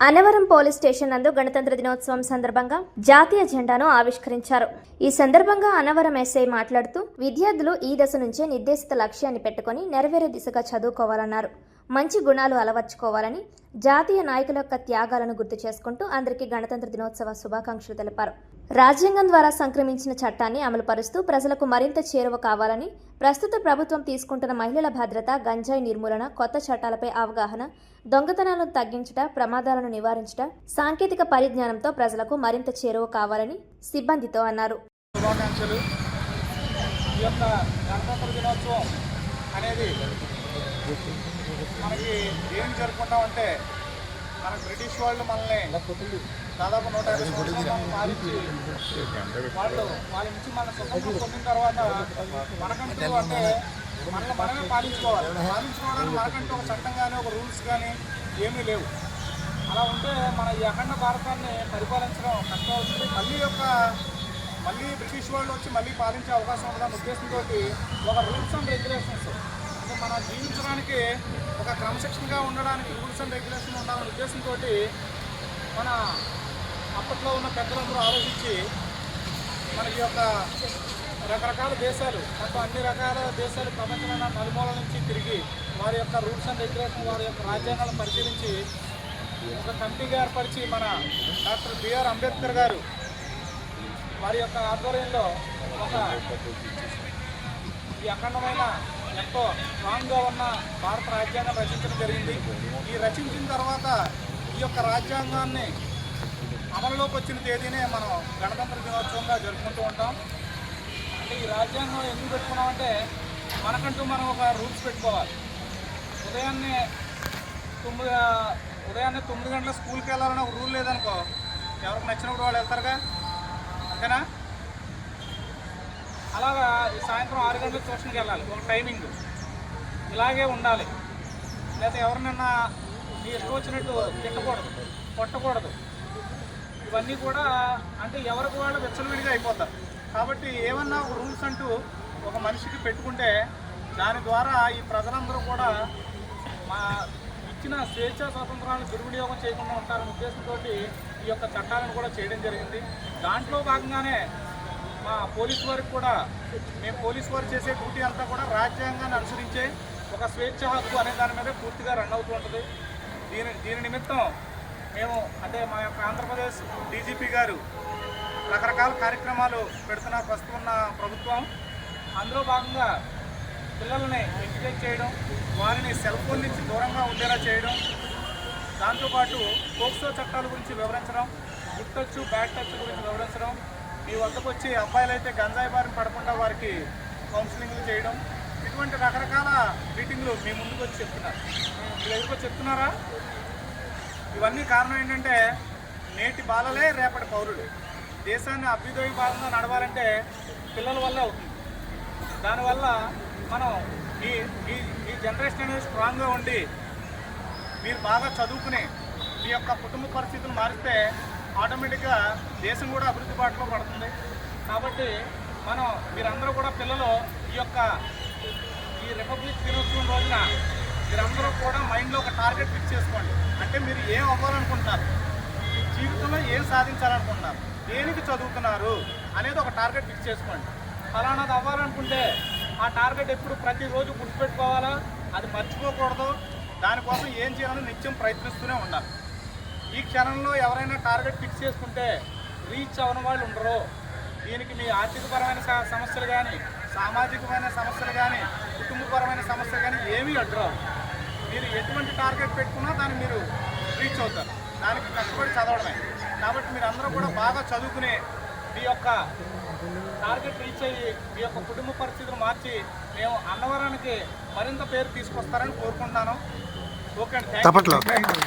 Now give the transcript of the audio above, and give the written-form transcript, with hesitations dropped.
Annavaram police station నందు గణతంత్ర దినోత్సవం సందర్భంగా జాతీయ జెండాను ఆవిష్కరించారు. ఈ సందర్భంగా అన్నవరం ఎస్ఐ మాట్లాడుతూ విద్యార్థులు ఈ దశ నుంచే నిర్దేశిత లక్ష్యాన్ని పెట్టుకుని నెరవేరే దిశగా చదువుకోవాలన్నారు. మంచి గుణాలు అలవర్చుకోవాలని, జాతీయ నాయకుల యొక్క త్యాగాలను గుర్తు చేసుకుంటూ అందరికీ గణతంత్ర దినోత్సవ శుభాకాంక్షలు తెలిపారు. రాజ్యాంగం ద్వారా సంక్రమించిన చట్టాన్ని అమలు పరుస్తూ ప్రజలకు మరింత చేరువ కావాలని, ప్రస్తుత ప్రభుత్వం తీసుకుంటున్న మహిళల భద్రత, గంజాయి నిర్మూలన, కొత్త చట్టాలపై అవగాహన, దొంగతనాలను తగ్గించుట, ప్రమాదాలను నివారించుట, సాంకేతిక పరిజ్ఞానంతో ప్రజలకు మరింత చేరువ కావాలని సిబ్బందితో అన్నారు. మనకి ఏం జరుపుకుంటామంటే మనకు బ్రిటిష్ వాళ్ళు మనల్ని దాదాపు 150 సంవత్సరాలు పాలించి వాళ్ళ నుంచి మన స్వతంత్రం పొందిన తర్వాత మనకంటూ అంటే మనమే పాలించుకోవడానికి మనకంటూ ఒక చట్టం కానీ ఒక రూల్స్ కానీ ఏమీ లేవు. అలా ఉంటే మన ఈ అఖండ భారతాన్ని పరిపాలించడం కష్టం అవుతుంది. మళ్ళీ బ్రిటిష్ వాళ్ళు వచ్చి మళ్ళీ పాలించే అవకాశం ఉంటుందన్న ఉద్దేశంతో ఒక రూల్స్ అండ్ రెగ్యులేషన్స్ మనం జీవించడానికి ఒక క్రమశిక్షణగా ఉండడానికి రూల్స్ అండ్ రెగ్యులేషన్ ఉండాలనే ఉద్దేశంతో మన అప్పట్లో ఉన్న పెద్దలందరూ ఆలోచించి మనకి యొక్క రకరకాల దేశాలు మొత్తం అన్ని రకాల దేశాలు ప్రపంచమైన నలుమూల నుంచి తిరిగి వారి యొక్క రూల్స్ అండ్ రెగ్యులేషన్ వారి యొక్క రాజ్యాంగాలను పరిశీలించి ఒక కమిటీగా ఏర్పరిచి మన డాక్టర్ బిఆర్ అంబేద్కర్ గారు వారి యొక్క ఆధ్వర్యంలో ఒక ఈ అఖండమైన ఎంతో స్ట్రాంగ్గా ఉన్న భారత రాజ్యాంగాన్ని రచించడం జరిగింది. ఈ రచించిన తర్వాత ఈ యొక్క రాజ్యాంగాన్ని అమలులోకి వచ్చిన తేదీనే మనం గణతంత్ర దినోత్సవంగా జరుపుకుంటూ ఉంటాం. అంటే ఈ రాజ్యాంగం ఎందుకు పెట్టుకున్నామంటే మనకంటూ మనం ఒక రూల్స్ పెట్టుకోవాలి. ఉదయాన్నే 9 గంటల స్కూల్కి వెళ్ళాలని ఒక రూల్ లేదనుకో, ఎవరికి నచ్చినప్పుడు వాళ్ళు వెళ్తారుగా, అంతేనా? అలాగా సాయంత్రం 6 గంటలకు ట్యూషన్కి వెళ్ళాలి, ఒక టైమింగ్ ఇలాగే ఉండాలి. లేదా ఎవరినన్నా మీ ఇష్టం వచ్చినట్టు తిట్టకూడదు, కొట్టకూడదు. ఇవన్నీ కూడా అంటే ఎవరికి వాళ్ళు విచ్చలవిడిగా అయిపోతారు. కాబట్టి ఏమన్నా ఒక రూల్స్ అంటూ ఒక మనిషికి పెట్టుకుంటే దాని ద్వారా ఈ ప్రజలందరూ కూడా మా ఇచ్చిన స్వేచ్ఛా స్వాతంత్రాలను దుర్వినియోగం చేయకుండా ఉంటారనే ఉద్దేశంతో ఈ యొక్క చట్టాలను కూడా చేయడం జరిగింది. దాంట్లో భాగంగానే మా పోలీసు వారికి కూడా మేము పోలీసు వారు చేసే డ్యూటీ అంతా కూడా రాజ్యాంగాన్ని అనుసరించే ఒక స్వేచ్ఛ హక్కు అనే దాని మీద పూర్తిగా రన్ అవుతూ ఉంటుంది. దీని నిమిత్తం మేము అంటే మా యొక్క ఆంధ్రప్రదేశ్ డీజీపీ గారు రకరకాల కార్యక్రమాలు పెడుతున్న ప్రస్తుతం ఉన్న ప్రభుత్వం. అందులో భాగంగా పిల్లల్ని ఎడ్యుకేట్ చేయడం, వారిని సెల్ ఫోన్ నుంచి దూరంగా ఉండేలా చేయడం, దాంతోపాటు పోక్సో చట్టాల గురించి వివరించడం, గుడ్ టచ్ బ్యాడ్ టచ్ గురించి వివరించడం, మీ వద్దకు వచ్చి అబ్బాయిలు అయితే గంజాయి బారిన పడకుండా వారికి కౌన్సిలింగ్లు చేయడం, ఇటువంటి రకరకాల మీటింగ్లు మీ ముందుకు వచ్చి చెప్తున్నారు. మీ దగ్గరకు వచ్చి చెప్తున్నారా? ఇవన్నీ కారణం ఏంటంటే నేటి బాలలే రేపటి పౌరులు. దేశాన్ని అభ్యుదయ భాగంగా నడవాలంటే పిల్లల వల్లే అవుతుంది. దానివల్ల మనం ఈ జనరేషన్ అనేది స్ట్రాంగ్గా ఉండి మీరు బాగా చదువుకుని మీ యొక్క కుటుంబ పరిస్థితులు మారిస్తే ఆటోమేటిక్గా దేశం కూడా అభివృద్ధి బాటలో పడుతుంది. కాబట్టి మీరందరూ కూడా పిల్లలు ఈ రిపబ్లిక్ దినోత్సవం రోజున మీరందరూ కూడా మైండ్లో ఒక టార్గెట్ ఫిక్స్ చేసుకోండి. అంటే మీరు ఏం అవ్వాలనుకుంటున్నారు, జీవితంలో ఏం సాధించాలనుకుంటున్నారు, దేనికి చదువుతున్నారు అనేది ఒక టార్గెట్ ఫిక్స్ చేసుకోండి. ఫలానాది అవ్వాలనుకుంటే ఆ టార్గెట్ ఎప్పుడు ప్రతిరోజు గుర్తుపెట్టుకోవాలా, అది మర్చిపోకూడదు. దానికోసం ఏం చేయాలని నిత్యం ప్రయత్నిస్తూనే ఉండాలి. ఈ క్షణంలో ఎవరైనా టార్గెట్ ఫిక్స్ చేసుకుంటే రీచ్ అవ్వని వాళ్ళు ఉండరు. దీనికి మీ ఆర్థికపరమైన సమస్యలు కానీ, సామాజికమైన సమస్యలు కానీ, కుటుంబపరమైన సమస్యలు కానీ ఏమీ అడ్డురావు. మీరు ఎటువంటి టార్గెట్ పెట్టుకున్నా దాన్ని మీరు రీచ్ అవుతారు. దానికి కష్టపడి చదవడమే. కాబట్టి మీరు అందరూ కూడా బాగా చదువుకుని మీ యొక్క టార్గెట్ రీచ్ అయ్యి మీ యొక్క కుటుంబ పరిస్థితులు మార్చి మేము అన్నవరానికి మరింత పేరు తీసుకొస్తారని కోరుకుంటున్నాను. ఓకే అండి, థ్యాంక్ యూ.